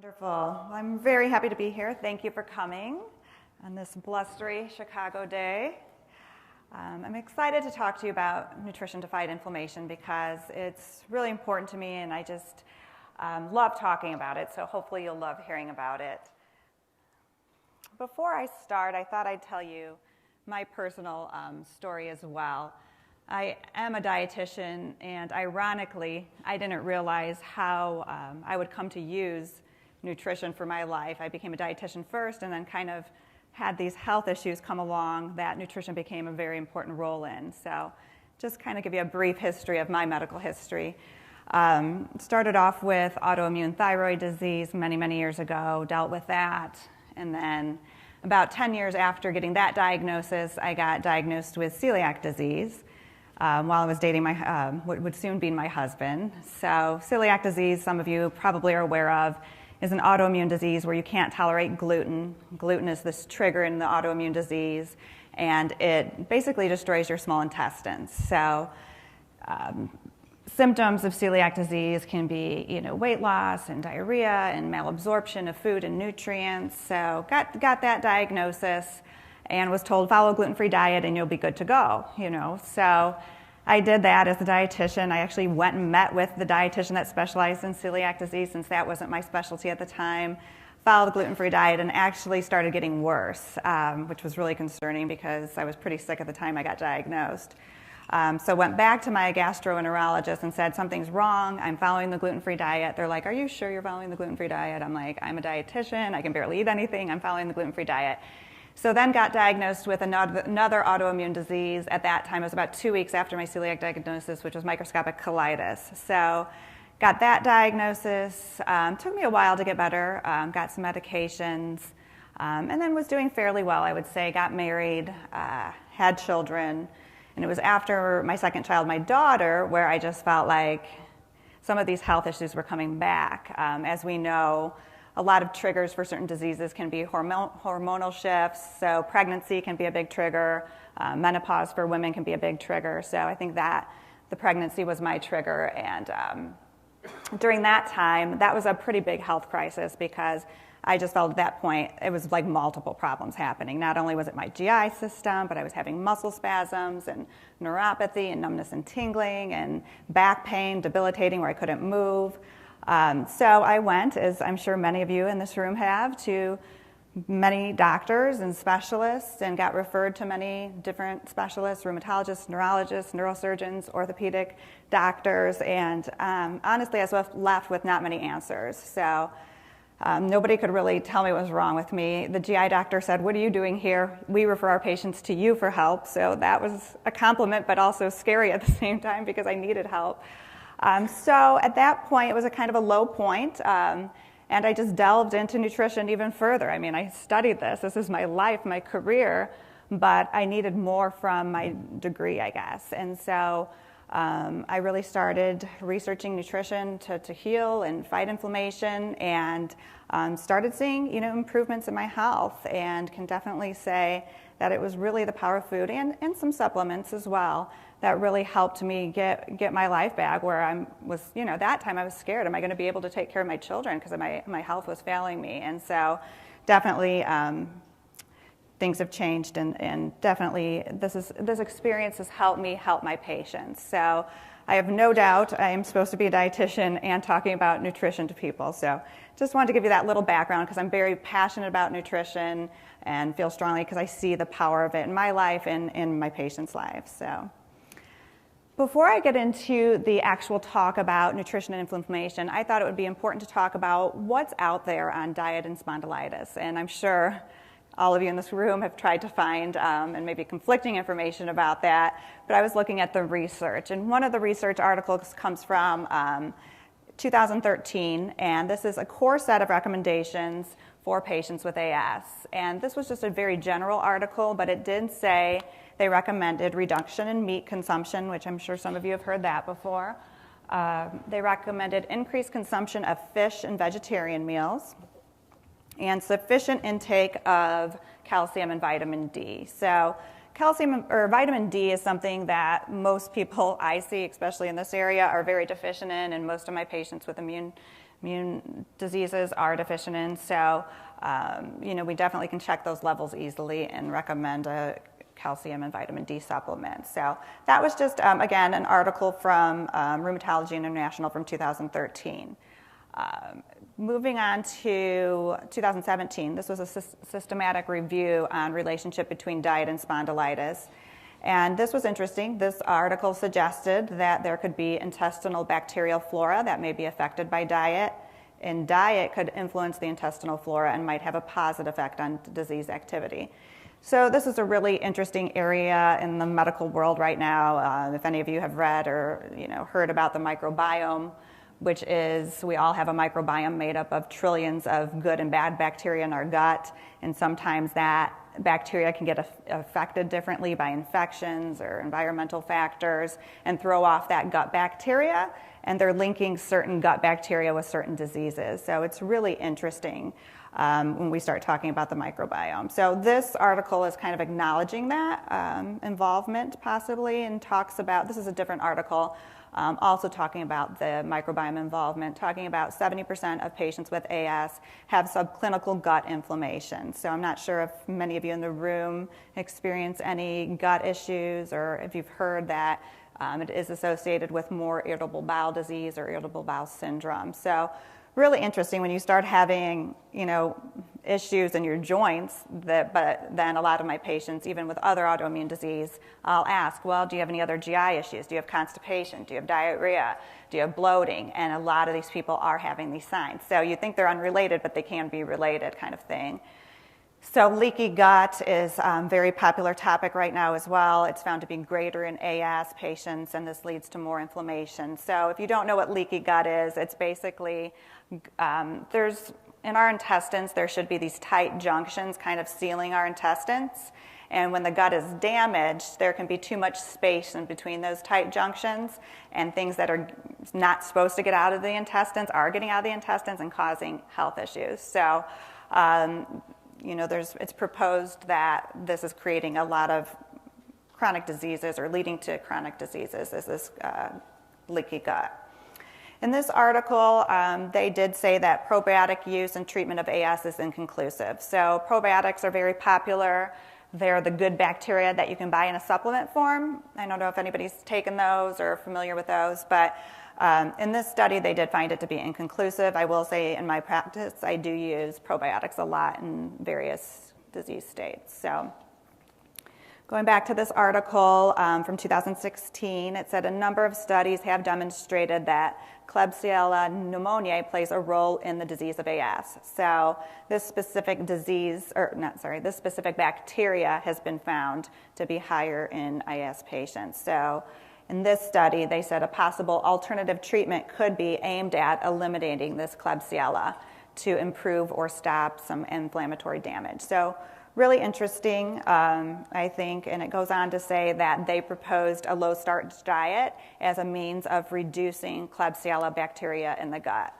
Wonderful. Well, I'm very happy to be here. Thank you for coming on this blustery Chicago day. I'm excited to talk to you about nutrition to fight inflammation because it's really important to me and I just love talking about it, so hopefully you'll love hearing about it. Before I start, I thought I'd tell you my personal story as well. I am a dietitian, and ironically, I didn't realize how I would come to use nutrition for my life. I became a dietitian first and then kind of had these health issues come along that nutrition became a very important role in. So just kind of give you a brief history of my medical history. Started off with autoimmune thyroid disease many years ago, dealt with that, and then about 10 years after getting that diagnosis, I got diagnosed with celiac disease while I was dating what would soon be my husband. So celiac disease, some of you probably are aware of, is an autoimmune disease where you can't tolerate gluten. Gluten is this trigger in the autoimmune disease, and it basically destroys your small intestines. So symptoms of celiac disease can be, weight loss and diarrhea and malabsorption of food and nutrients. So got that diagnosis and was told follow a gluten-free diet and you'll be good to go, So I did that as a dietitian. I actually went and met with the dietitian that specialized in celiac disease since that wasn't my specialty at the time. Followed the gluten-free diet and actually started getting worse, which was really concerning because I was pretty sick at the time I got diagnosed. So went back to my gastroenterologist and said, something's wrong, I'm following the gluten-free diet. They're like, are you sure you're following the gluten-free diet? I'm like, I'm a dietitian, I can barely eat anything, I'm following the gluten-free diet. So then got diagnosed with another autoimmune disease. At that time, it was about 2 weeks after my celiac diagnosis, which was microscopic colitis. So got that diagnosis. Took me a while to get better, got some medications, and then was doing fairly well, I would say. Got married, had children. And it was after my second child, my daughter, where I just felt like some of these health issues were coming back. As we know, a lot of triggers for certain diseases can be hormonal shifts. So pregnancy can be a big trigger. Menopause for women can be a big trigger. So I think that the pregnancy was my trigger. And during that time, that was a pretty big health crisis because I just felt at that point it was like multiple problems happening. Not only was it my GI system, but I was having muscle spasms and neuropathy and numbness and tingling and back pain, debilitating where I couldn't move. So I went, as I'm sure many of you in this room have, to many doctors and specialists and got referred to many different specialists, rheumatologists, neurologists, neurosurgeons, orthopedic doctors, and honestly I was left with not many answers. So nobody could really tell me what was wrong with me. The GI doctor said, what are you doing here? We refer our patients to you for help. So that was a compliment, but also scary at the same time because I needed help. So at that point, it was a kind of a low point, and I just delved into nutrition even further. I mean, I studied this. This is my life, my career, but I needed more from my degree, I guess. And so I really started researching nutrition to heal and fight inflammation, and started seeing, improvements in my health, and can definitely say that it was really the power of food and some supplements as well that really helped me get my life back where I was, that time I was scared. Am I going to be able to take care of my children because my health was failing me? And so definitely things have changed, and definitely this experience has helped me help my patients. So I have no doubt I am supposed to be a dietitian and talking about nutrition to people. So just wanted to give you that little background because I'm very passionate about nutrition and feel strongly because I see the power of it in my life and in my patients' lives. So before I get into the actual talk about nutrition and inflammation, I thought it would be important to talk about what's out there on diet and spondylitis. And I'm sure all of you in this room have tried to find and maybe conflicting information about that, but I was looking at the research. And one of the research articles comes from 2013, and this is a core set of recommendations for patients with AS. And this was just a very general article, but it did say they recommended reduction in meat consumption, which I'm sure some of you have heard that before. They recommended increased consumption of fish and vegetarian meals, and sufficient intake of calcium and vitamin D. So calcium or vitamin D is something that most people I see, especially in this area, are very deficient in, and most of my patients with immune immune diseases are deficient in. So, we definitely can check those levels easily and recommend a calcium and vitamin D supplement. So that was just, again, an article from Rheumatology International from 2013. Moving on to 2017, this was a systematic review on relationship between diet and spondylitis. And this was interesting. This article suggested that there could be intestinal bacterial flora that may be affected by diet, and diet could influence the intestinal flora and might have a positive effect on disease activity. So this is a really interesting area in the medical world right now. If any of you have read or heard about the microbiome, which is we all have a microbiome made up of trillions of good and bad bacteria in our gut, and sometimes that bacteria can get affected differently by infections or environmental factors and throw off that gut bacteria, and they're linking certain gut bacteria with certain diseases. So it's really interesting when we start talking about the microbiome. So this article is kind of acknowledging that involvement possibly, and talks about, this is a different article, also talking about the microbiome involvement, talking about 70% of patients with AS have subclinical gut inflammation. So I'm not sure if many of you in the room experience any gut issues, or if you've heard that it is associated with more irritable bowel disease or irritable bowel syndrome. So really interesting when you start having, issues in your joints. But then a lot of my patients, even with other autoimmune disease, I'll ask, well, do you have any other GI issues? Do you have constipation? Do you have diarrhea? Do you have bloating? And a lot of these people are having these signs. So you think they're unrelated, but they can be related, kind of thing. So leaky gut is a very popular topic right now as well. It's found to be greater in AS patients, and this leads to more inflammation. So if you don't know what leaky gut is, it's basically, in our intestines, there should be these tight junctions kind of sealing our intestines. And when the gut is damaged, there can be too much space in between those tight junctions, and things that are not supposed to get out of the intestines are getting out of the intestines and causing health issues. So, it's proposed that this is creating a lot of chronic diseases, or leading to chronic diseases, is this leaky gut. In this article, they did say that probiotic use and treatment of AS is inconclusive. So probiotics are very popular. They're the good bacteria that you can buy in a supplement form. I don't know if anybody's taken those or familiar with those, but in this study, they did find it to be inconclusive. I will say in my practice, I do use probiotics a lot in various disease states. So going back to this article from 2016, it said a number of studies have demonstrated that Klebsiella pneumoniae plays a role in the disease of AS. So this specific this specific bacteria has been found to be higher in AS patients. So in this study, they said a possible alternative treatment could be aimed at eliminating this Klebsiella to improve or stop some inflammatory damage. So really interesting, I think, and it goes on to say that they proposed a low-starch diet as a means of reducing Klebsiella bacteria in the gut.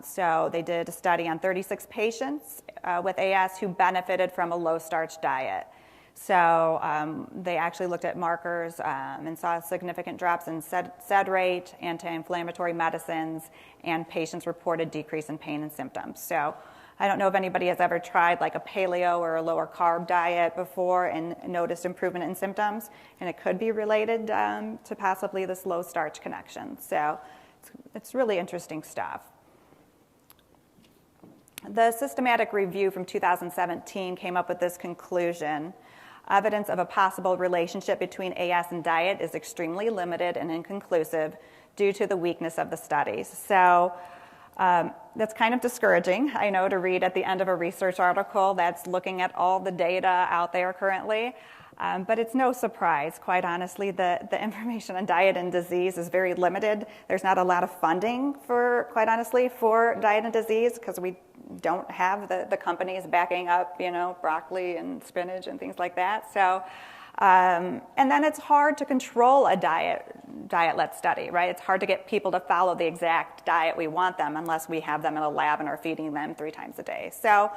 So they did a study on 36 patients with AS who benefited from a low-starch diet. So they actually looked at markers and saw significant drops in SED rate, anti-inflammatory medicines, and patients reported decrease in pain and symptoms. So I don't know if anybody has ever tried like a paleo or a lower carb diet before and noticed improvement in symptoms, and it could be related to possibly this low starch connection. So it's really interesting stuff. The systematic review from 2017 came up with this conclusion. Evidence of a possible relationship between AS and diet is extremely limited and inconclusive due to the weakness of the studies. So that's kind of discouraging, I know, to read at the end of a research article that's looking at all the data out there currently. But it's no surprise, quite honestly, the information on diet and disease is very limited. There's not a lot of funding, for diet and disease, because we don't have the companies backing up, broccoli and spinach and things like that. So, and then it's hard to control a diet-led study, right? It's hard to get people to follow the exact diet we want them unless we have them in a lab and are feeding them 3 times a day. So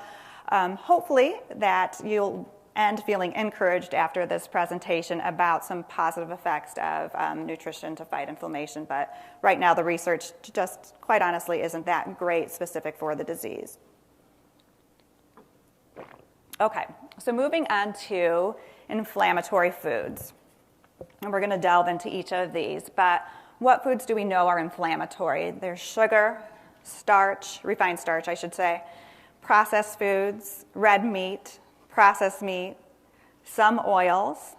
hopefully that you'll end feeling encouraged after this presentation about some positive effects of nutrition to fight inflammation, but right now the research just quite honestly isn't that great specific for the disease. Okay, so moving on to inflammatory foods. And we're going to delve into each of these, but what foods do we know are inflammatory? There's sugar, starch, refined starch, I should say, processed foods, red meat, processed meat, some oils,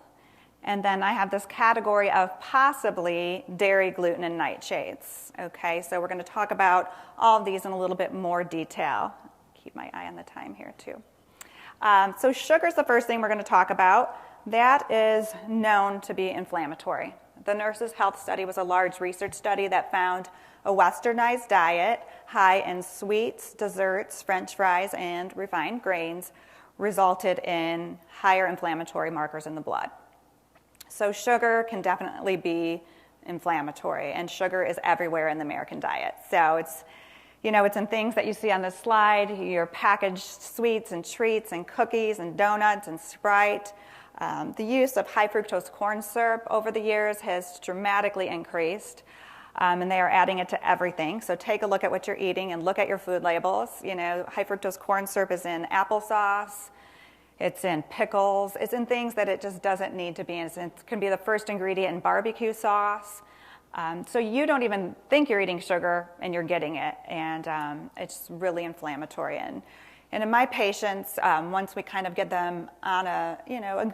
and then I have this category of possibly dairy, gluten, and nightshades. Okay, so we're going to talk about all of these in a little bit more detail. Keep my eye on the time here too. So sugar is the first thing we're going to talk about. That is known to be inflammatory. The Nurses' Health Study was a large research study that found a westernized diet high in sweets, desserts, French fries, and refined grains resulted in higher inflammatory markers in the blood. So sugar can definitely be inflammatory, and sugar is everywhere in the American diet. So it's in things that you see on this slide, your packaged sweets and treats and cookies and donuts and Sprite. The use of high fructose corn syrup over the years has dramatically increased, and they are adding it to everything. So take a look at what you're eating and look at your food labels. High fructose corn syrup is in applesauce, it's in pickles, it's in things that it just doesn't need to be in. It can be the first ingredient in barbecue sauce. So you don't even think you're eating sugar and you're getting it, and it's really inflammatory. And in my patients, once we kind of get them on a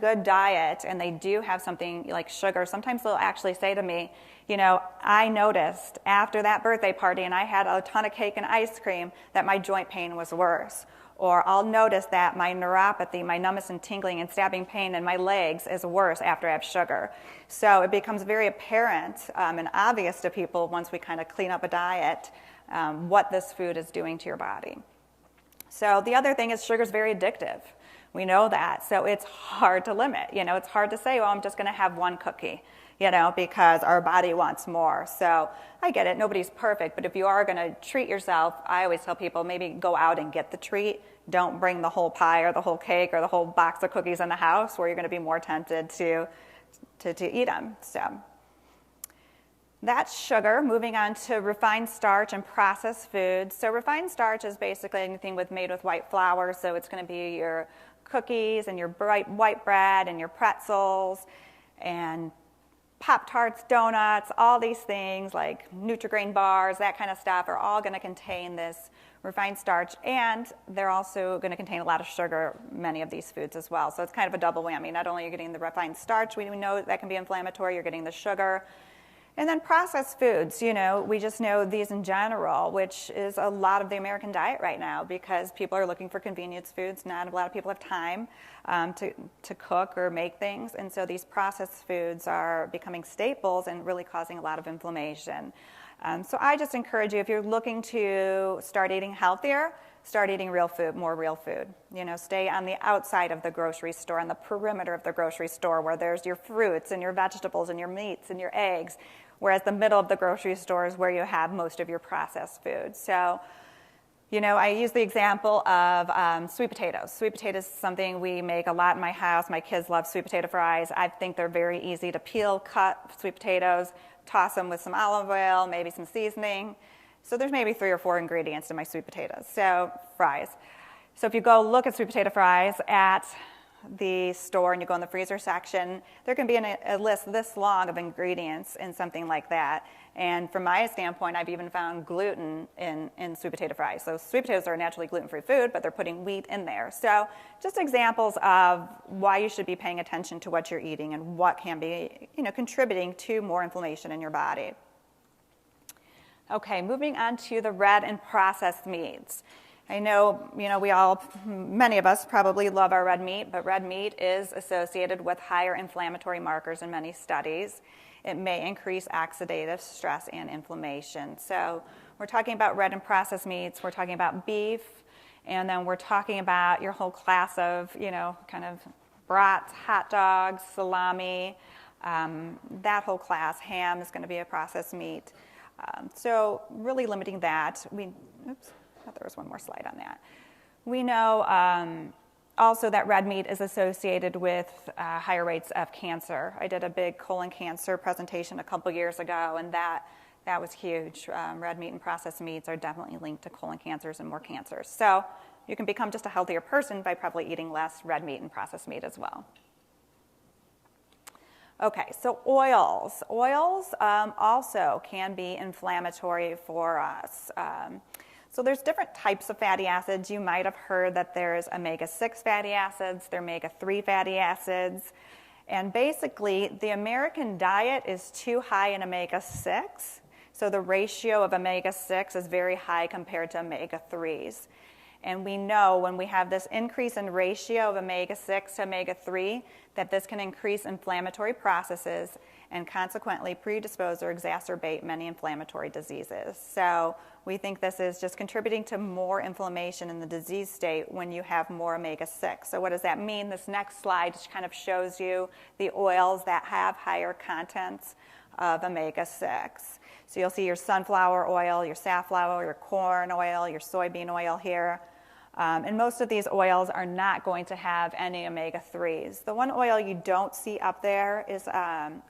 good diet and they do have something like sugar, sometimes they'll actually say to me, I noticed after that birthday party and I had a ton of cake and ice cream that my joint pain was worse. Or I'll notice that my neuropathy, my numbness and tingling and stabbing pain in my legs is worse after I have sugar. So it becomes very apparent and obvious to people once we kind of clean up a diet what this food is doing to your body. So the other thing is sugar is very addictive. We know that. So it's hard to limit. It's hard to say, well, I'm just going to have one cookie, because our body wants more. So I get it. Nobody's perfect. But if you are going to treat yourself, I always tell people maybe go out and get the treat. Don't bring the whole pie or the whole cake or the whole box of cookies in the house where you're going to be more tempted to eat them. So that's sugar. Moving on to refined starch and processed foods. So refined starch is basically anything made with white flour. So it's going to be your cookies and your bright white bread and your pretzels and Pop-Tarts, donuts, all these things like Nutri-Grain bars, that kind of stuff are all going to contain this refined starch, and they're also going to contain a lot of sugar, many of these foods as well. So it's kind of a double whammy. Not only are you getting the refined starch, we know that can be inflammatory, you're getting the sugar. And then processed foods, we just know these in general, which is a lot of the American diet right now because people are looking for convenience foods. Not a lot of people have time to cook or make things. And so these processed foods are becoming staples and really causing a lot of inflammation. So I just encourage you, if you're looking to start eating healthier, start eating real food, more real food. Stay on the outside of the grocery store, on the perimeter of the grocery store where there's your fruits and your vegetables and your meats and your eggs, whereas the middle of the grocery store is where you have most of your processed foods. So, I use the example of sweet potatoes. Sweet potatoes is something we make a lot in my house. My kids love sweet potato fries. I think they're very easy to peel, cut sweet potatoes, toss them with some olive oil, maybe some seasoning. So there's maybe 3 or 4 ingredients in my sweet potatoes. So fries. So if you go look at sweet potato fries at the store and you go in the freezer section, there can be a list this long of ingredients in something like that. And from my standpoint, I've even found gluten in sweet potato fries. So sweet potatoes are a naturally gluten-free food, but they're putting wheat in there. So just examples of why you should be paying attention to what you're eating and what can be, contributing to more inflammation in your body. Okay, moving on to the red and processed meats. I know, many of us probably love our red meat, but red meat is associated with higher inflammatory markers in many studies. It may increase oxidative stress and inflammation. So we're talking about red and processed meats, we're talking about beef, and then we're talking about your whole class of, kind of brats, hot dogs, salami, that whole class. Ham is going to be a processed meat. So really limiting that. I thought there was one more slide on that. We know Also, that red meat is associated with higher rates of cancer. I did a big colon cancer presentation a couple years ago, and that was huge. Red meat and processed meats are definitely linked to colon cancers and more cancers. So you can become just a healthier person by probably eating less red meat and processed meat as well. Okay, so oils. Oils also can be inflammatory for us. So there's different types of fatty acids. You might have heard that there's omega-6 fatty acids, there are omega-3 fatty acids. And basically, the American diet is too high in omega-6. So the ratio of omega-6 is very high compared to omega-3s. And we know when we have this increase in ratio of omega-6 to omega-3 that this can increase inflammatory processes and consequently predispose or exacerbate many inflammatory diseases. So we think this is just contributing to more inflammation in the disease state when you have more omega-6. So what does that mean? This next slide just kind of shows you the oils that have higher contents of omega-6. So you'll see your sunflower oil, your safflower, your corn oil, your soybean oil here. And most of these oils are not going to have any omega-3s. The one oil you don't see up there is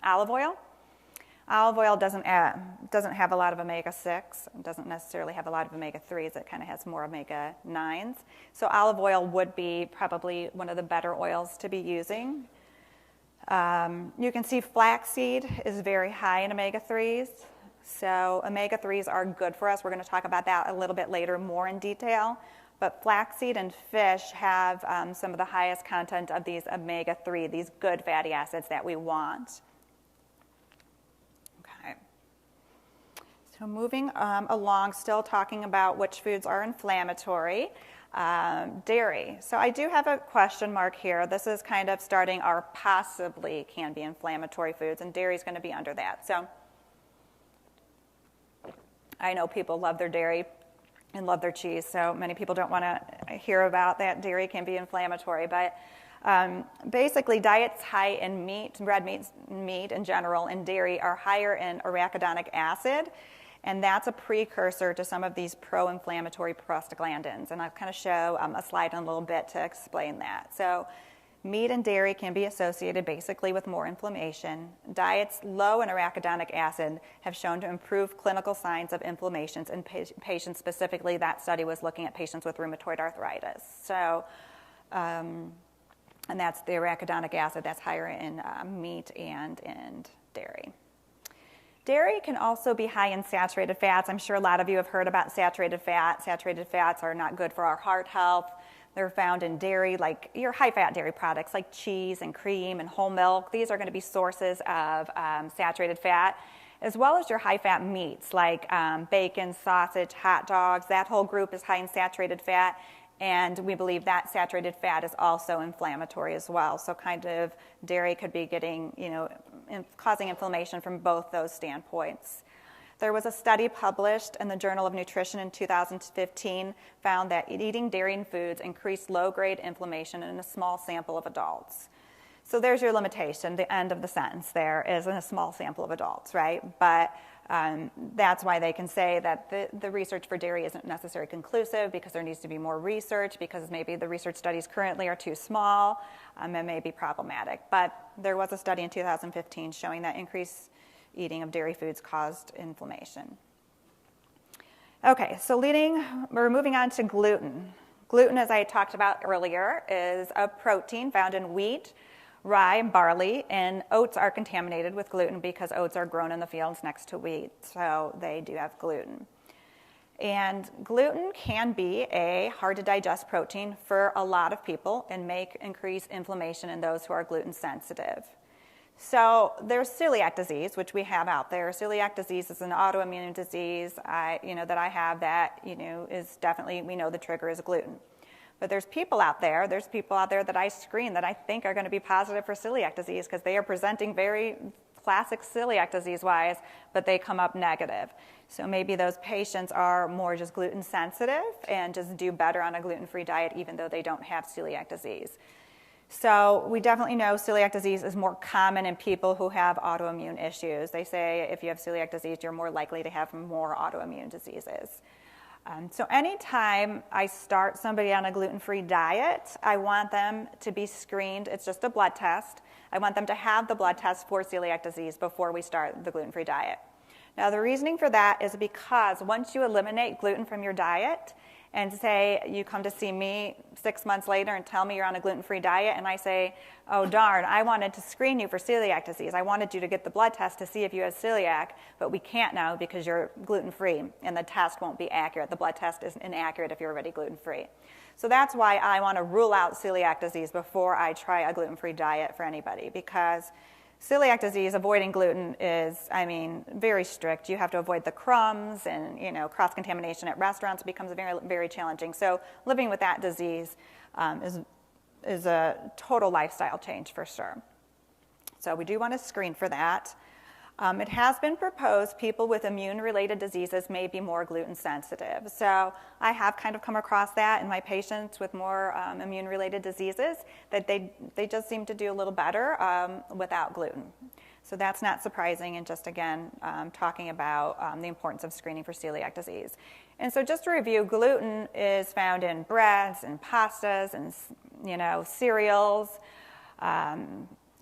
olive oil. Olive oil doesn't have a lot of omega-6. It doesn't necessarily have a lot of omega-3s. It kind of has more omega-9s. So olive oil would be probably one of the better oils to be using. You can see flaxseed is very high in omega-3s. So omega-3s are good for us. We're going to talk about that a little bit later more in detail. But flaxseed and fish have some of the highest content of these omega-3, these good fatty acids that we want. Okay. So moving along, still talking about which foods are inflammatory. Dairy. So I do have a question mark here. This is kind of starting our possibly can be inflammatory foods, and dairy is going to be under that. So I know people love their dairy and love their cheese, so many people don't want to hear about that dairy can be inflammatory. But basically, diets high in meat, red meat in general, and dairy are higher in arachidonic acid, and that's a precursor to some of these pro-inflammatory prostaglandins. And I'll kind of show a slide in a little bit to explain that. So meat and dairy can be associated basically with more inflammation. Diets low in arachidonic acid have shown to improve clinical signs of inflammations in patients. Specifically, that study was looking at patients with rheumatoid arthritis. So, and that's the arachidonic acid that's higher in meat and in dairy. Dairy can also be high in saturated fats. I'm sure a lot of you have heard about saturated fat. Saturated fats are not good for our heart health. They're found in dairy, like your high-fat dairy products like cheese and cream and whole milk. These are going to be sources of saturated fat, as well as your high-fat meats like bacon, sausage, hot dogs. That whole group is high in saturated fat, and we believe that saturated fat is also inflammatory as well. So kind of dairy could be getting, causing inflammation from both those standpoints. There was a study published in the Journal of Nutrition in 2015 found that eating dairy foods increased low-grade inflammation in a small sample of adults. So there's your limitation. The end of the sentence there is in a small sample of adults, right? But that's why they can say that the research for dairy isn't necessarily conclusive, because there needs to be more research, because maybe the research studies currently are too small and may be problematic. But there was a study in 2015 showing that increased eating of dairy foods caused inflammation. Okay, so we're moving on to gluten. Gluten, as I talked about earlier, is a protein found in wheat, rye, barley, and oats are contaminated with gluten because oats are grown in the fields next to wheat, so they do have gluten. And gluten can be a hard-to-digest protein for a lot of people and may increase inflammation in those who are gluten sensitive. So there's celiac disease, which we have out there. Celiac disease is an autoimmune disease that I have that is definitely, we know the trigger is gluten. But there's people out there that I screen that I think are going to be positive for celiac disease because they are presenting very classic celiac disease-wise, but they come up negative. So maybe those patients are more just gluten sensitive and just do better on a gluten-free diet even though they don't have celiac disease. So we definitely know celiac disease is more common in people who have autoimmune issues. They say if you have celiac disease, you're more likely to have more autoimmune diseases. So anytime I start somebody on a gluten-free diet, I want them to be screened. It's just a blood test. I want them to have the blood test for celiac disease before we start the gluten-free diet. Now, the reasoning for that is because once you eliminate gluten from your diet, and say you come to see me 6 months later and tell me you're on a gluten-free diet, and I say, oh darn, I wanted to screen you for celiac disease. I wanted you to get the blood test to see if you have celiac, but we can't now because you're gluten-free, and the test won't be accurate. The blood test is inaccurate if you're already gluten-free. So that's why I want to rule out celiac disease before I try a gluten-free diet for anybody, because celiac disease, avoiding gluten is, very strict. You have to avoid the crumbs, and cross-contamination at restaurants becomes very, very challenging. So living with that disease is a total lifestyle change for sure. So we do want to screen for that. It has been proposed people with immune-related diseases may be more gluten sensitive. So I have kind of come across that in my patients with more immune-related diseases, that they just seem to do a little better without gluten. So that's not surprising, and just again, talking about the importance of screening for celiac disease. And so just to review, gluten is found in breads and pastas and cereals.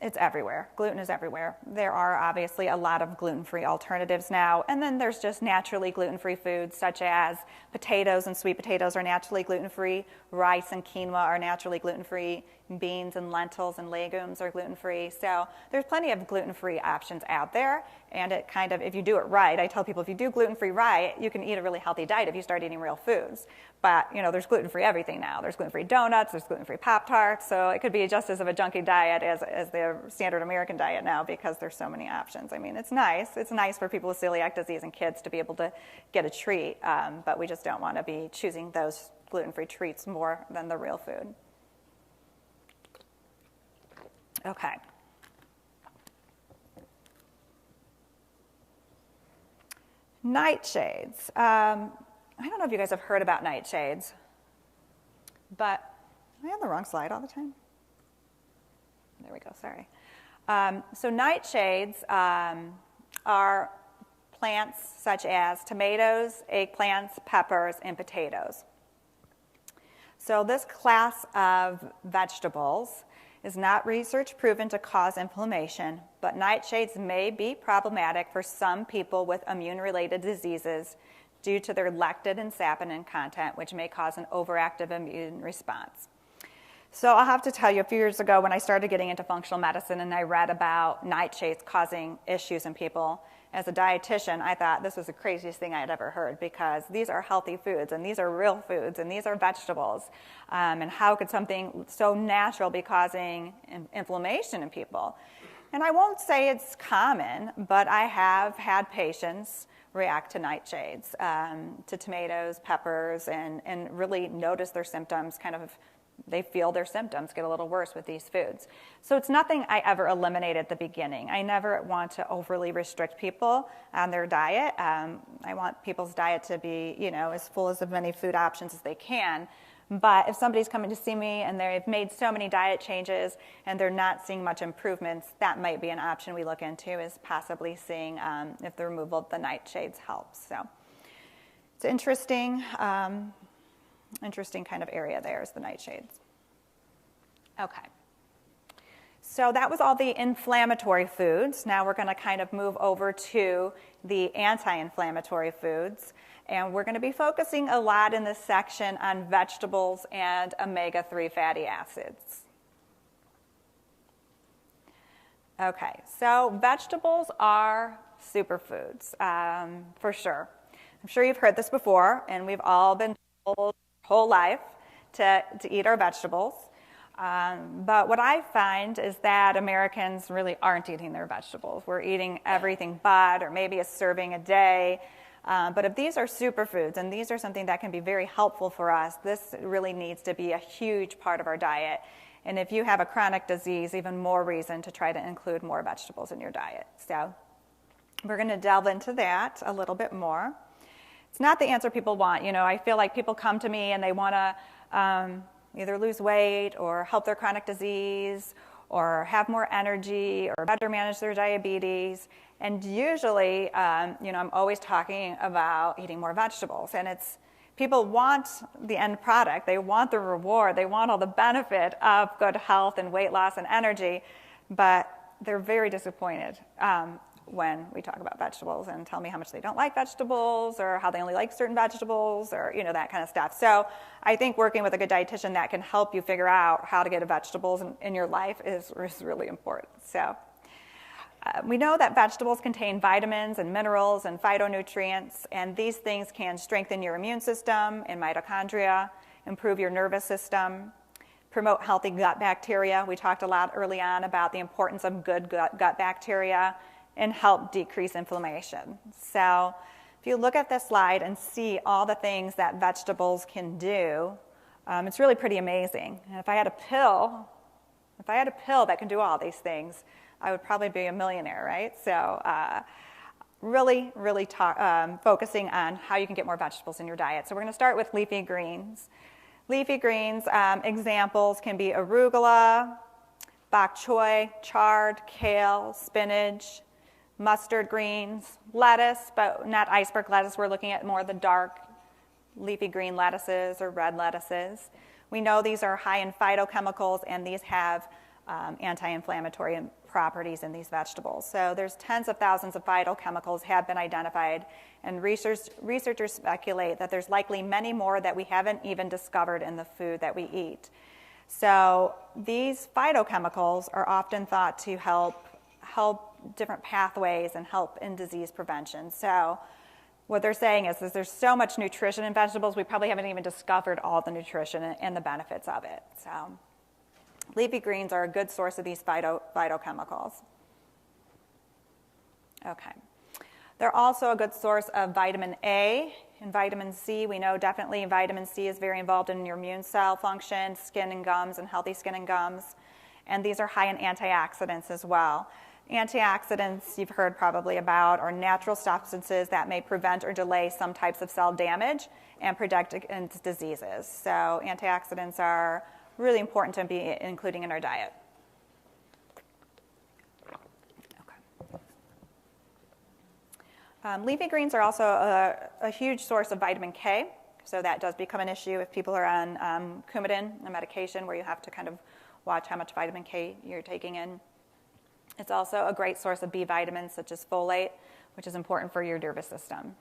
It's everywhere. Gluten is everywhere. There are obviously a lot of gluten-free alternatives now. And then there's just naturally gluten-free foods such as potatoes and sweet potatoes are naturally gluten-free. Rice and quinoa are naturally gluten-free. Beans and lentils and legumes are gluten-free. So there's plenty of gluten-free options out there. And it kind of, if you do it right, I tell people if you do gluten-free right, you can eat a really healthy diet if you start eating real foods. But, there's gluten-free everything now. There's gluten-free donuts, there's gluten-free Pop-Tarts. So it could be just as of a junky diet as the standard American diet now, because there's so many options. It's nice. It's nice for people with celiac disease and kids to be able to get a treat. But we just don't want to be choosing those gluten-free treats more than the real food. Okay. Nightshades. I don't know if you guys have heard about nightshades, but am I on the wrong slide all the time? There we go, sorry. So nightshades are plants such as tomatoes, eggplants, peppers, and potatoes. So this class of vegetables is not research proven to cause inflammation, but nightshades may be problematic for some people with immune-related diseases due to their lectin and saponin content, which may cause an overactive immune response. So I'll have to tell you, a few years ago when I started getting into functional medicine and I read about nightshades causing issues in people, as a dietitian, I thought this was the craziest thing I had ever heard, because these are healthy foods, and these are real foods, and these are vegetables. And how could something so natural be causing inflammation in people? And I won't say it's common, but I have had patients react to nightshades, to tomatoes, peppers, and really notice their symptoms they feel their symptoms get a little worse with these foods. So it's nothing I ever eliminate at the beginning. I never want to overly restrict people on their diet. I want people's diet to be, as full as many food options as they can. But if somebody's coming to see me and they've made so many diet changes and they're not seeing much improvements, that might be an option we look into, is possibly seeing if the removal of the nightshades helps. So it's interesting kind of area there is the nightshades. Okay. So that was all the inflammatory foods. Now we're going to kind of move over to the anti-inflammatory foods. And we're going to be focusing a lot in this section on vegetables and omega-3 fatty acids. Okay, so vegetables are superfoods, for sure. I'm sure you've heard this before, and we've all been told whole life to eat our vegetables. But what I find is that Americans really aren't eating their vegetables. We're eating everything but, or maybe a serving a day. But if these are superfoods, and these are something that can be very helpful for us, this really needs to be a huge part of our diet. And if you have a chronic disease, even more reason to try to include more vegetables in your diet. So we're going to delve into that a little bit more. It's not the answer people want. I feel like people come to me and they want to either lose weight or help their chronic disease or have more energy or better manage their diabetes. And usually, I'm always talking about eating more vegetables. And it's People want the end product. They want the reward. They want all the benefit of good health and weight loss and energy, but they're very disappointed when we talk about vegetables and tell me how much they don't like vegetables or how they only like certain vegetables or that kind of stuff. So I think working with a good dietitian that can help you figure out how to get vegetables in your life is really important. So we know that vegetables contain vitamins and minerals and phytonutrients, and these things can strengthen your immune system and mitochondria, improve your nervous system, promote healthy gut bacteria. We talked a lot early on about the importance of good gut bacteria, and help decrease inflammation. So if you look at this slide and see all the things that vegetables can do, it's really pretty amazing. And if I had a pill that can do all these things, I would probably be a millionaire, right? So really focusing on how you can get more vegetables in your diet. So we're going to start with leafy greens. Leafy greens examples can be arugula, bok choy, chard, kale, spinach, mustard greens, lettuce, but not iceberg lettuce. We're looking at more the dark leafy green lettuces or red lettuces. We know these are high in phytochemicals, and these have anti-inflammatory properties in these vegetables. So there's tens of thousands of phytochemicals have been identified, and researchers speculate that there's likely many more that we haven't even discovered in the food that we eat. So these phytochemicals are often thought to help different pathways and help in disease prevention. So what they're saying is there's so much nutrition in vegetables, we probably haven't even discovered all the nutrition and the benefits of it. So leafy greens are a good source of these phytochemicals. Okay. They're also a good source of vitamin A and vitamin C. We know definitely vitamin C is very involved in your immune cell function, skin and gums, and healthy skin and gums. And these are high in antioxidants as well. Antioxidants, you've heard probably about, are natural substances that may prevent or delay some types of cell damage and protect against diseases. So antioxidants are really important to be including in our diet. Okay. Leafy greens are also a huge source of vitamin K, so that does become an issue if people are on Coumadin, a medication where you have to kind of watch how much vitamin K you're taking in. It's also a great source of B vitamins such as folate, which is important for your nervous system.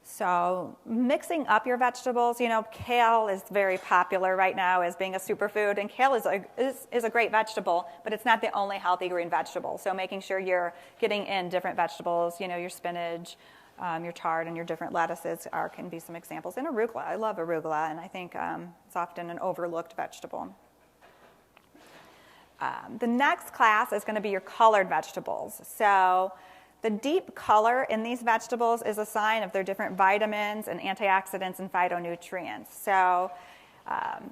So mixing up your vegetables, kale is very popular right now as being a superfood, and kale is a great vegetable, but it's not the only healthy green vegetable. So making sure you're getting in different vegetables, your spinach, your chard, and your different lettuces can be some examples. And arugula, I love arugula, and I think it's often an overlooked vegetable. The next class is going to be your colored vegetables. So the deep color in these vegetables is a sign of their different vitamins and antioxidants and phytonutrients. So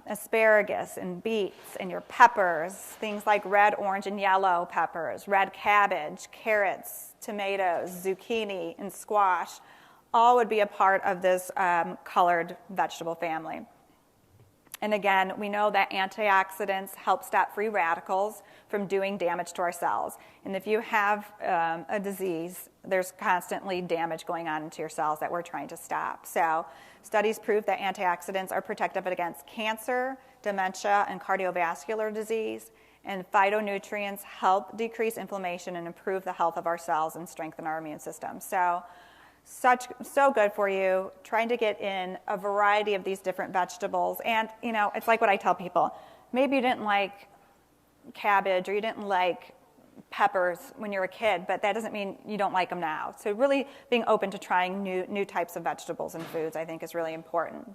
asparagus and beets and your peppers, things like red, orange, and yellow peppers, red cabbage, carrots, tomatoes, zucchini, and squash, all would be a part of this colored vegetable family. And again, we know that antioxidants help stop free radicals from doing damage to our cells. And if you have a disease, there's constantly damage going on into your cells that we're trying to stop. So studies prove that antioxidants are protective against cancer, dementia, and cardiovascular disease. And phytonutrients help decrease inflammation and improve the health of our cells and strengthen our immune system. So good for you, trying to get in a variety of these different vegetables. And, it's like what I tell people. Maybe you didn't like cabbage or you didn't like peppers when you were a kid, but that doesn't mean you don't like them now. So really being open to trying new types of vegetables and foods, I think, is really important.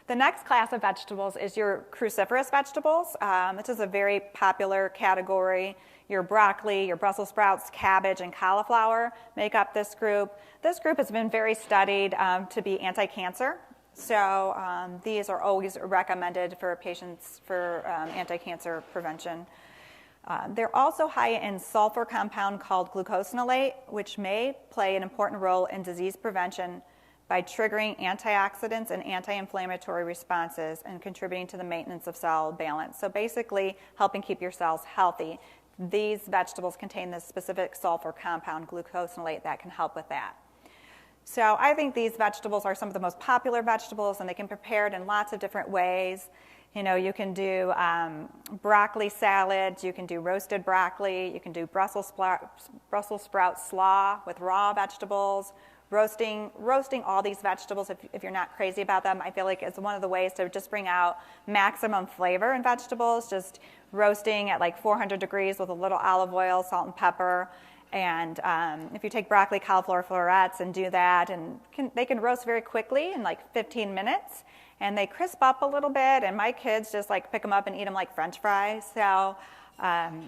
The next class of vegetables is your cruciferous vegetables. This is a very popular category. Your broccoli, your Brussels sprouts, cabbage, and cauliflower make up this group. This group has been very studied to be anti-cancer. So these are always recommended for patients for anti-cancer prevention. They're also high in sulfur compound called glucosinolate, which may play an important role in disease prevention by triggering antioxidants and anti-inflammatory responses and contributing to the maintenance of cell balance. So basically helping keep your cells healthy. These vegetables contain this specific sulfur compound, glucosinolate, that can help with that. So I think these vegetables are some of the most popular vegetables, and they can be prepared in lots of different ways. You know, you can do broccoli salads, you can do roasted broccoli, you can do Brussels sprout slaw with raw vegetables. Roasting all these vegetables, if you're not crazy about them, I feel like it's one of the ways to just bring out maximum flavor in vegetables, just roasting at like 400 degrees with a little olive oil, salt and pepper. And if you take broccoli, cauliflower florets and do that, and they can roast very quickly in like 15 minutes, and they crisp up a little bit, and my kids just like pick them up and eat them like French fries. So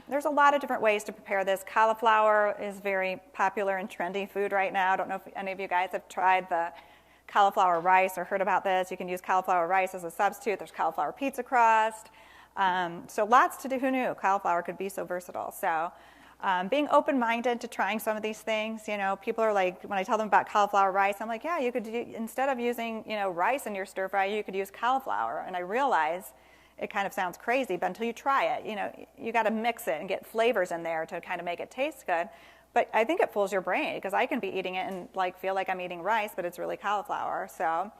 there's a lot of different ways to prepare this. Cauliflower is very popular and trendy food right now. I don't know if any of you guys have tried the cauliflower rice or heard about this. You can use cauliflower rice as a substitute. There's cauliflower pizza crust. So lots to do. Who knew cauliflower could be so versatile? So being open-minded to trying some of these things. You know, people are like, when I tell them about cauliflower rice, I'm like, yeah, you could do, instead of using, you know, rice in your stir fry, you could use cauliflower. And I realize it kind of sounds crazy, but until you try it, you know, you got to mix it and get flavors in there to kind of make it taste good. But I think it fools your brain, because I can be eating it and like feel like I'm eating rice, but it's really cauliflower. So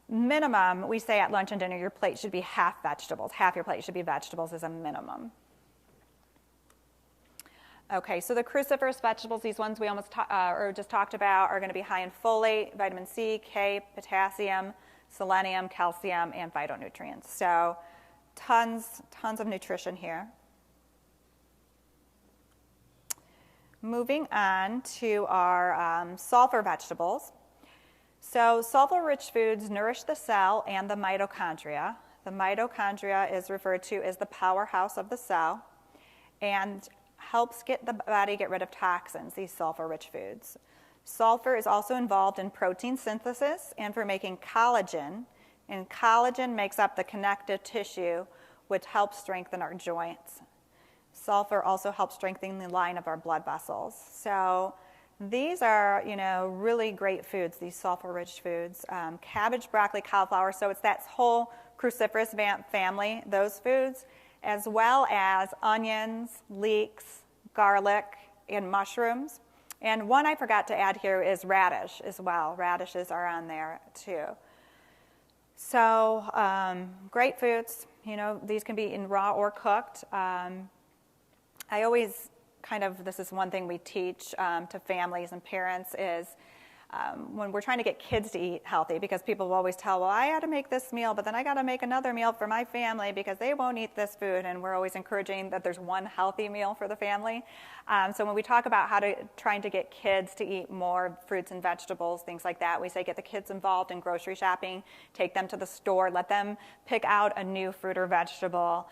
minimum, we say at lunch and dinner, your plate should be half vegetables. Half your plate should be vegetables as a minimum. Okay, so the cruciferous vegetables, these ones we just talked about, are going to be high in folate, vitamin C, K, potassium, selenium, calcium, and phytonutrients. So tons of nutrition here. Moving on to our sulfur vegetables. So sulfur-rich foods nourish the cell and the mitochondria. The mitochondria is referred to as the powerhouse of the cell, and helps the body get rid of toxins, these sulfur-rich foods. Sulfur is also involved in protein synthesis and for making collagen, and collagen makes up the connective tissue, which helps strengthen our joints. Sulfur also helps strengthen the line of our blood vessels. So these are, you know, really great foods, these sulfur-rich foods. Cabbage, broccoli, cauliflower, so it's that whole cruciferous family, those foods, as well as onions, leeks, garlic, and mushrooms. And one I forgot to add here is radish as well. Radishes are on there too. So great foods. You know, these can be eaten raw or cooked. I always this is one thing we teach to families and parents is when we're trying to get kids to eat healthy, because people will always tell, well, I had to make this meal, but then I got to make another meal for my family because they won't eat this food, and we're always encouraging that there's one healthy meal for the family. So when we talk about trying to get kids to eat more fruits and vegetables, things like that, we say get the kids involved in grocery shopping, take them to the store, let them pick out a new fruit or vegetable,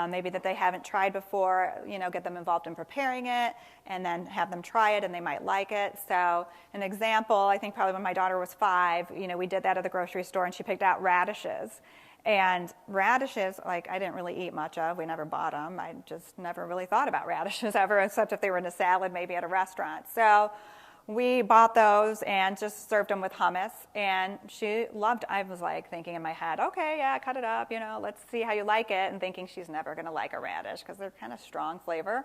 maybe that they haven't tried before, you know, get them involved in preparing it, and then have them try it, and they might like it. So an example, I think probably when my daughter was 5, you know, we did that at the grocery store, and she picked out radishes. And radishes, like, I didn't really eat much of. We never bought them. I just never really thought about radishes ever, except if they were in a salad maybe at a restaurant. So we bought those and just served them with hummus, and she loved. I was like thinking in my head, okay, yeah, cut it up, you know, let's see how you like it, and thinking she's never going to like a radish because they're kind of strong flavor.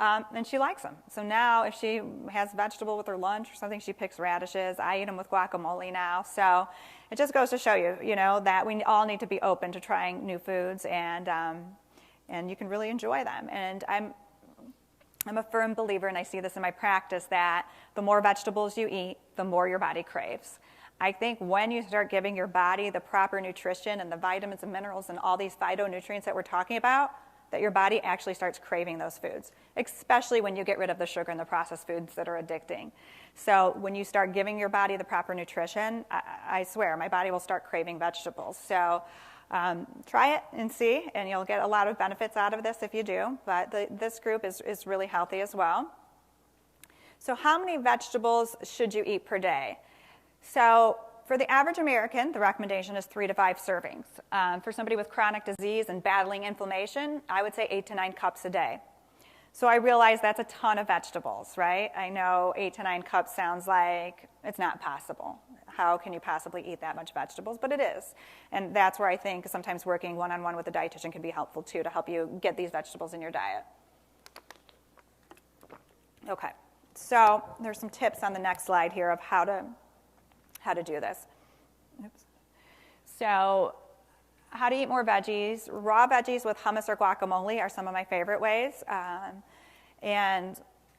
And she likes them. So now if she has vegetable with her lunch or something, she picks radishes. I eat them with guacamole now. So it just goes to show you, you know, that we all need to be open to trying new foods, and you can really enjoy them. And I'm a firm believer, and I see this in my practice, that the more vegetables you eat, the more your body craves. I think when you start giving your body the proper nutrition and the vitamins and minerals and all these phytonutrients that we're talking about, that your body actually starts craving those foods, especially when you get rid of the sugar and the processed foods that are addicting. So when you start giving your body the proper nutrition, I swear, my body will start craving vegetables. So try it and see, and you'll get a lot of benefits out of this if you do. But this group is really healthy as well. So how many vegetables should you eat per day? So for the average American, the recommendation is 3 to 5 servings. For somebody with chronic disease and battling inflammation, I would say 8 to 9 cups a day. So I realize that's a ton of vegetables, right? I know 8 to 9 cups sounds like it's not possible. How can you possibly eat that much vegetables? But it is. And that's where I think sometimes working one-on-one with a dietitian can be helpful too, to help you get these vegetables in your diet. Okay, So there's some tips on the next slide here of how to do this. Oops. So how to eat more veggies. Raw veggies with hummus or guacamole are some of my favorite ways. And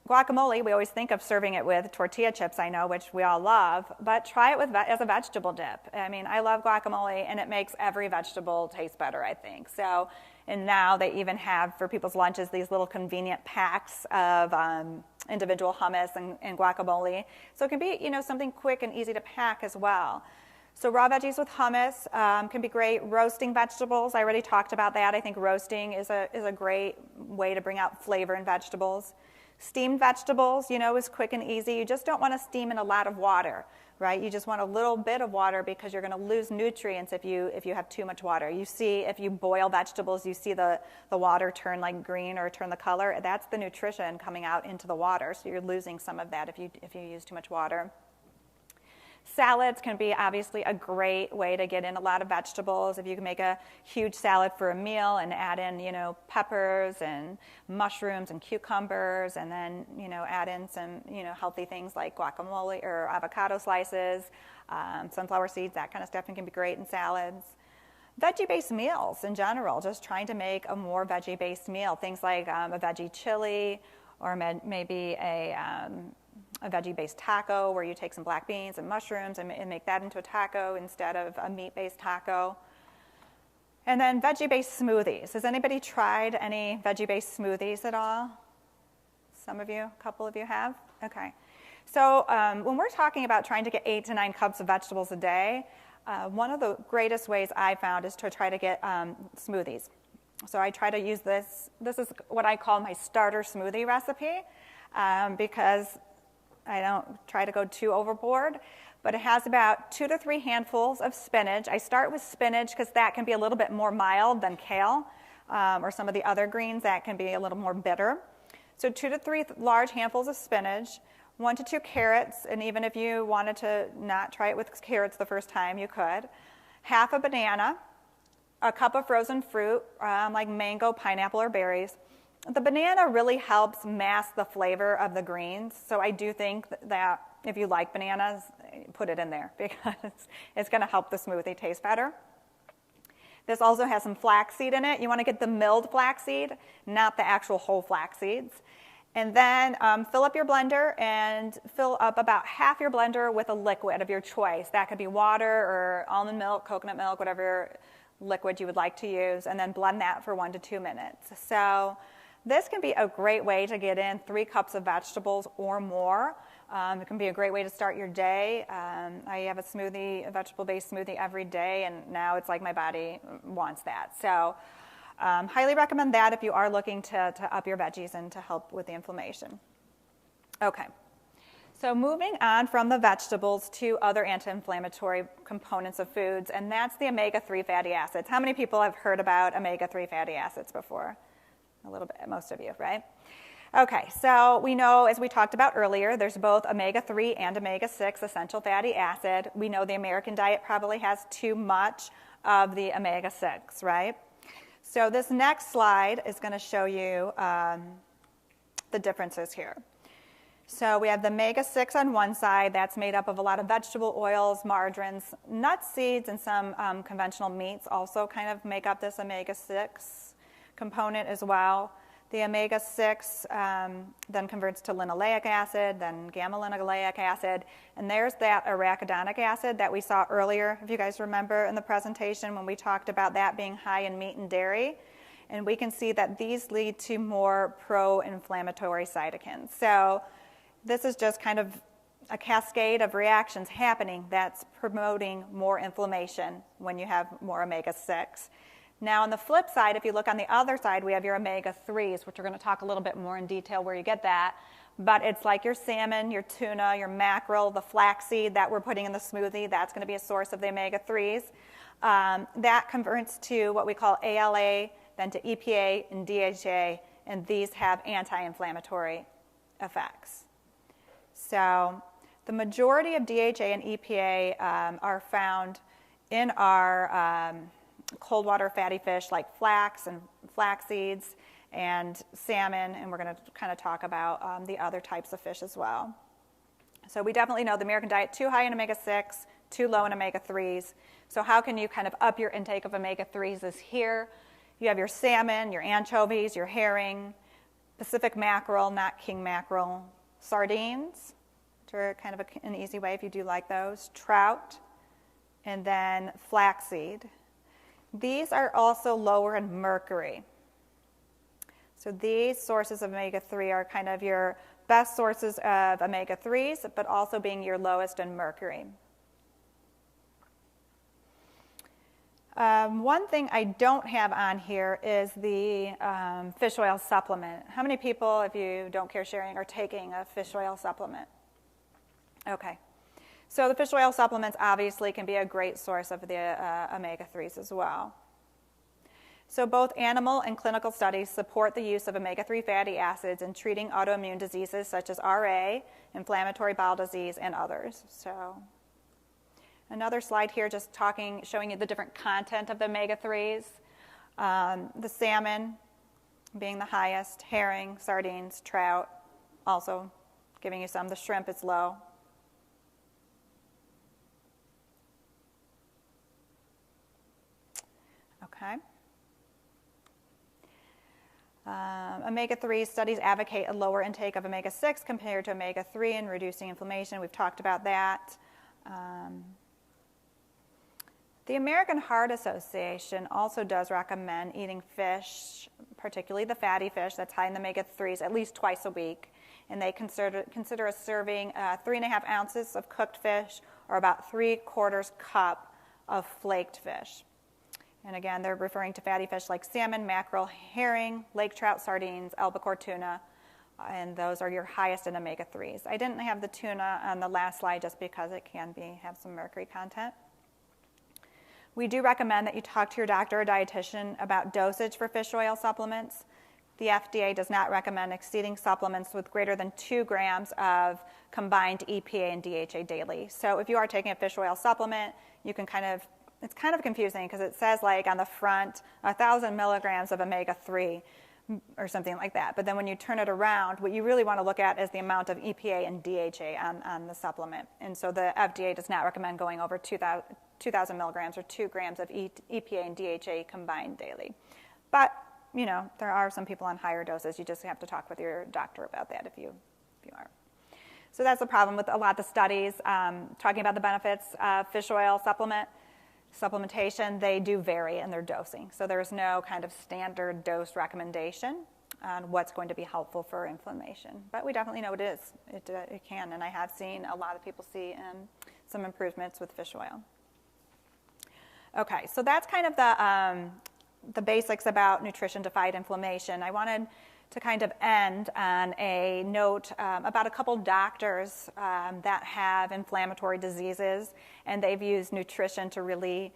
guacamole, we always think of serving it with tortilla chips, I know, which we all love, but try it as a vegetable dip. I mean, I love guacamole, and it makes every vegetable taste better, I think. So, and now they even have, for people's lunches, these little convenient packs of individual hummus and guacamole. So it can be, something quick and easy to pack as well. So raw veggies with hummus can be great. Roasting vegetables, I already talked about that. I think roasting is a great way to bring out flavor in vegetables. Steamed vegetables, is quick and easy. You just don't want to steam in a lot of water, right? You just want a little bit of water because you're going to lose nutrients if you have too much water. You see, if you boil vegetables, you see the water turn like green or turn the color. That's the nutrition coming out into the water, so you're losing some of that if you use too much water. Salads can be obviously a great way to get in a lot of vegetables. If you can make a huge salad for a meal and add in, peppers and mushrooms and cucumbers, and then, add in some, healthy things like guacamole or avocado slices, sunflower seeds, that kind of stuff can be great in salads. Veggie-based meals in general, just trying to make a more veggie-based meal. Things like a veggie chili or maybe a veggie-based taco where you take some black beans and mushrooms and make that into a taco instead of a meat-based taco. And then veggie-based smoothies. Has anybody tried any veggie-based smoothies at all? Some of you, a couple of you have? Okay. So when we're talking about trying to get 8 to 9 cups of vegetables a day, one of the greatest ways I found is to try to get smoothies. So I try to use this. This is what I call my starter smoothie recipe because I don't try to go too overboard, but it has about 2 to 3 handfuls of spinach. I start with spinach because that can be a little bit more mild than kale or some of the other greens that can be a little more bitter. So 2 to 3 large handfuls of spinach, 1 to 2 carrots, and even if you wanted to not try it with carrots the first time, you could. Half a banana, a cup of frozen fruit like mango, pineapple, or berries. The banana really helps mask the flavor of the greens, so I do think that if you like bananas, put it in there because it's going to help the smoothie taste better. This also has some flaxseed in it. You want to get the milled flaxseed, not the actual whole flax seeds. And then fill up your blender and fill up about half your blender with a liquid of your choice. That could be water or almond milk, coconut milk, whatever liquid you would like to use, and then blend that for 1 to 2 minutes. So this can be a great way to get in 3 cups of vegetables or more. It can be a great way to start your day. I have a vegetable-based smoothie every day, and now it's like my body wants that. So highly recommend that if you are looking to up your veggies and to help with the inflammation. Okay, so moving on from the vegetables to other anti-inflammatory components of foods, and that's the omega-3 fatty acids. How many people have heard about omega-3 fatty acids before? A little bit, most of you, right? Okay, so we know, as we talked about earlier, there's both omega-3 and omega-6 essential fatty acid. We know the American diet probably has too much of the omega-6, right? So this next slide is going to show you the differences here. So we have the omega-6 on one side. That's made up of a lot of vegetable oils, margarines, nuts, seeds, and some conventional meats also kind of make up this omega-6 component as well. The omega-6 then converts to linoleic acid, then gamma-linoleic acid, and there's that arachidonic acid that we saw earlier, if you guys remember in the presentation when we talked about that being high in meat and dairy. And we can see that these lead to more pro-inflammatory cytokines. So this is just kind of a cascade of reactions happening that's promoting more inflammation when you have more omega-6. Now, on the flip side, if you look on the other side, we have your omega-3s, which we're going to talk a little bit more in detail where you get that. But it's like your salmon, your tuna, your mackerel, the flaxseed that we're putting in the smoothie. That's going to be a source of the omega-3s. That converts to what we call ALA, then to EPA and DHA, and these have anti-inflammatory effects. So the majority of DHA and EPA are found in our cold water fatty fish like flax and flax seeds, and salmon, and we're going to kind of talk about the other types of fish as well. So we definitely know the American diet, too high in omega-6, too low in omega-3s. So how can you kind of up your intake of omega-3s is here. You have your salmon, your anchovies, your herring, Pacific mackerel, not king mackerel, sardines, which are kind of an easy way if you do like those, trout, and then flaxseed. These are also lower in mercury. So these sources of omega-3 are kind of your best sources of omega-3s, but also being your lowest in mercury. One thing I don't have on here is the fish oil supplement. How many people, if you don't care sharing, are taking a fish oil supplement? Okay. So the fish oil supplements obviously can be a great source of the omega-3s as well. So both animal and clinical studies support the use of omega-3 fatty acids in treating autoimmune diseases such as RA, inflammatory bowel disease, and others. So another slide here just showing you the different content of the omega-3s. The salmon being the highest, herring, sardines, trout, also giving you some. The shrimp is low. Okay. Omega-3 studies advocate a lower intake of omega-6 compared to omega-3 in reducing inflammation. We've talked about that. The American Heart Association also does recommend eating fish, particularly the fatty fish that's high in the omega-3s, at least twice a week. And they consider a serving 3.5 ounces of cooked fish or about 3/4 cup of flaked fish. And again, they're referring to fatty fish like salmon, mackerel, herring, lake trout, sardines, albacore tuna, and those are your highest in omega-3s. I didn't have the tuna on the last slide just because it can have some mercury content. We do recommend that you talk to your doctor or dietitian about dosage for fish oil supplements. The FDA does not recommend exceeding supplements with greater than 2 grams of combined EPA and DHA daily. So if you are taking a fish oil supplement, you can it's kind of confusing because it says like on the front 1,000 milligrams of omega-3 or something like that. But then when you turn it around, what you really want to look at is the amount of EPA and DHA on the supplement. And so the FDA does not recommend going over 2,000 milligrams or 2 grams of EPA and DHA combined daily. But, there are some people on higher doses. You just have to talk with your doctor about that if you are. So that's the problem with a lot of the studies talking about the benefits of fish oil supplementation. They do vary in their dosing. So there's no kind of standard dose recommendation on what's going to be helpful for inflammation. But we definitely know it is. It can, and I have seen a lot of people see some improvements with fish oil. Okay, so that's kind of the basics about nutrition to fight inflammation. I wanted to kind of end on a note about a couple doctors that have inflammatory diseases, and they've used nutrition to really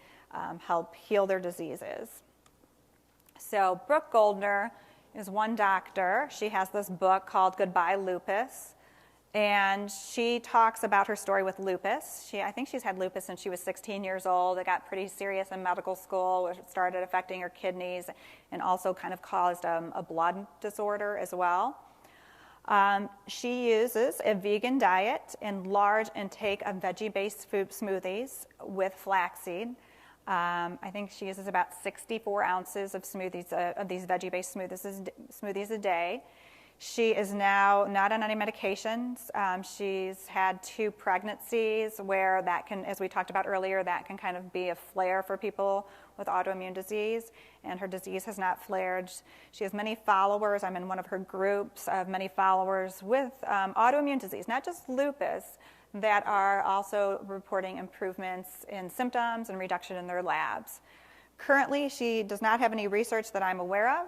help heal their diseases. So Brooke Goldner is one doctor. She has this book called Goodbye Lupus, and she talks about her story with lupus. I think she's had lupus since she was 16 years old. It got pretty serious in medical school, which started affecting her kidneys and also kind of caused a blood disorder as well. She uses a vegan diet and large intake of veggie-based food smoothies with flaxseed. I think she uses about 64 ounces of smoothies of these veggie-based smoothies a day. She is now not on any medications. She's had 2 pregnancies where that can, as we talked about earlier, that can kind of be a flare for people with autoimmune disease, and her disease has not flared. She has many followers. I'm in one of her groups of many followers with autoimmune disease, not just lupus, that are also reporting improvements in symptoms and reduction in their labs. Currently, she does not have any research that I'm aware of.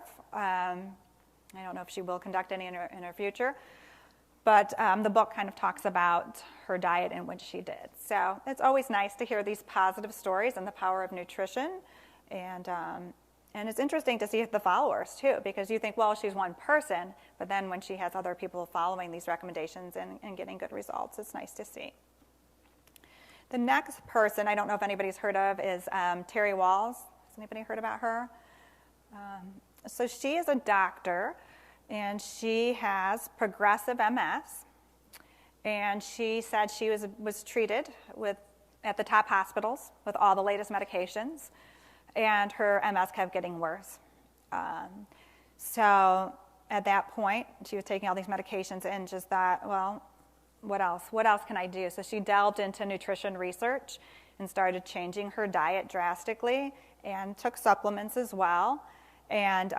I don't know if she will conduct any in her future, but the book kind of talks about her diet and what she did. So it's always nice to hear these positive stories and the power of nutrition, and it's interesting to see the followers too, because you think, well, she's one person, but then when she has other people following these recommendations and getting good results, it's nice to see. The next person, I don't know if anybody's heard of, is Terry Walls. Has anybody heard about her? So she is a doctor, and she has progressive MS. And she said she was treated at the top hospitals with all the latest medications, and her MS kept getting worse. So at that point, she was taking all these medications and just thought, well, what else? What else can I do? So she delved into nutrition research and started changing her diet drastically and took supplements as well. And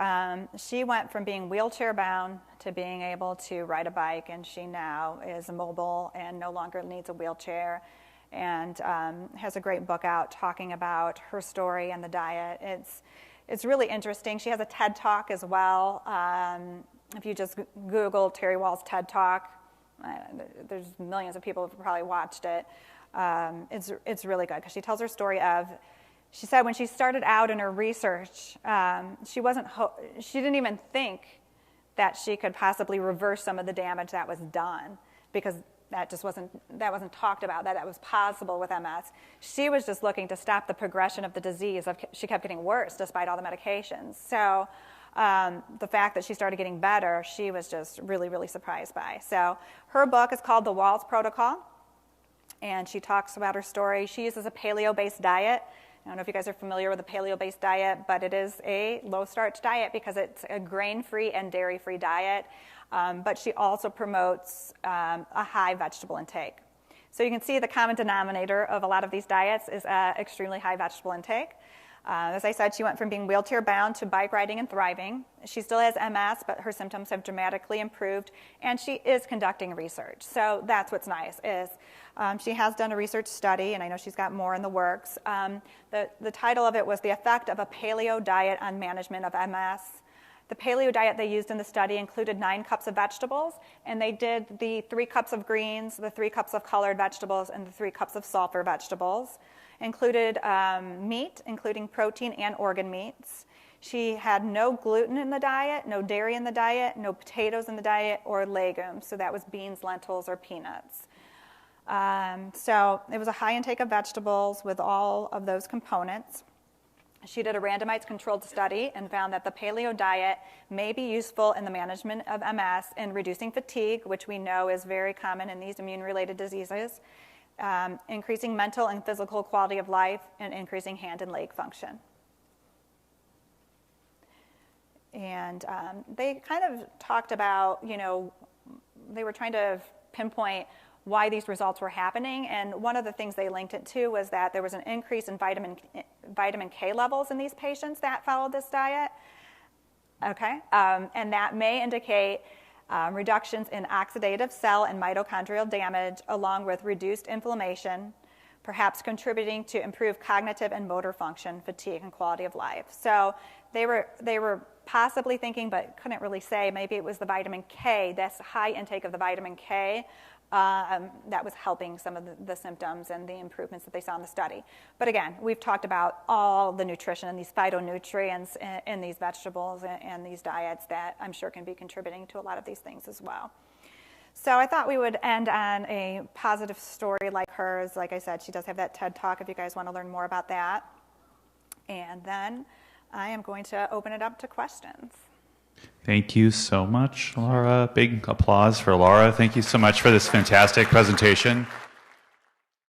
she went from being wheelchair bound to being able to ride a bike, and she now is mobile and no longer needs a wheelchair, and has a great book out talking about her story and the diet. It's really interesting. She has a TED Talk as well. If you just Google Terry Wall's TED Talk, there's millions of people who've probably watched it. It's really good because she tells her story of, she said when she started out in her research, she didn't even think that she could possibly reverse some of the damage that was done, because that wasn't talked about, that was possible with MS. She was just looking to stop the progression of the disease. She kept getting worse despite all the medications. So the fact that she started getting better, she was just really, really surprised by. So her book is called The Walls Protocol, and she talks about her story. She uses a paleo-based diet. I don't know if you guys are familiar with the paleo-based diet, but it is a low-starch diet because it's a grain-free and dairy-free diet. But she also promotes a high vegetable intake. So you can see the common denominator of a lot of these diets is extremely high vegetable intake. As I said, she went from being wheelchair-bound to bike riding and thriving. She still has MS, but her symptoms have dramatically improved, and she is conducting research. So that's what's nice, is she has done a research study, and I know she's got more in the works. The title of it was The Effect of a Paleo Diet on Management of MS. The paleo diet they used in the study included 9 cups of vegetables, and they did the 3 cups of greens, the 3 cups of colored vegetables, and the 3 cups of sulfur vegetables. Included meat, including protein and organ meats. She had no gluten in the diet, no dairy in the diet, no potatoes in the diet, or legumes. So that was beans, lentils, or peanuts. So it was a high intake of vegetables with all of those components. She did a randomized controlled study and found that the paleo diet may be useful in the management of MS and reducing fatigue, which we know is very common in these immune-related diseases, increasing mental and physical quality of life, and increasing hand and leg function. And they kind of talked about, they were trying to pinpoint why these results were happening, and one of the things they linked it to was that there was an increase in vitamin K levels in these patients that followed this diet. Okay, and that may indicate reductions in oxidative cell and mitochondrial damage, along with reduced inflammation, perhaps contributing to improved cognitive and motor function, fatigue, and quality of life. So they were possibly thinking, but couldn't really say, maybe it was the vitamin K, this high intake of the vitamin K, that was helping some of the symptoms and the improvements that they saw in the study. But again, we've talked about all the nutrition and these phytonutrients in these vegetables and these diets that I'm sure can be contributing to a lot of these things as well. So I thought we would end on a positive story like hers. Like I said, she does have that TED Talk if you guys want to learn more about that. And then I am going to open it up to questions. Thank you so much, Laura. Big applause for Laura. Thank you so much for this fantastic presentation.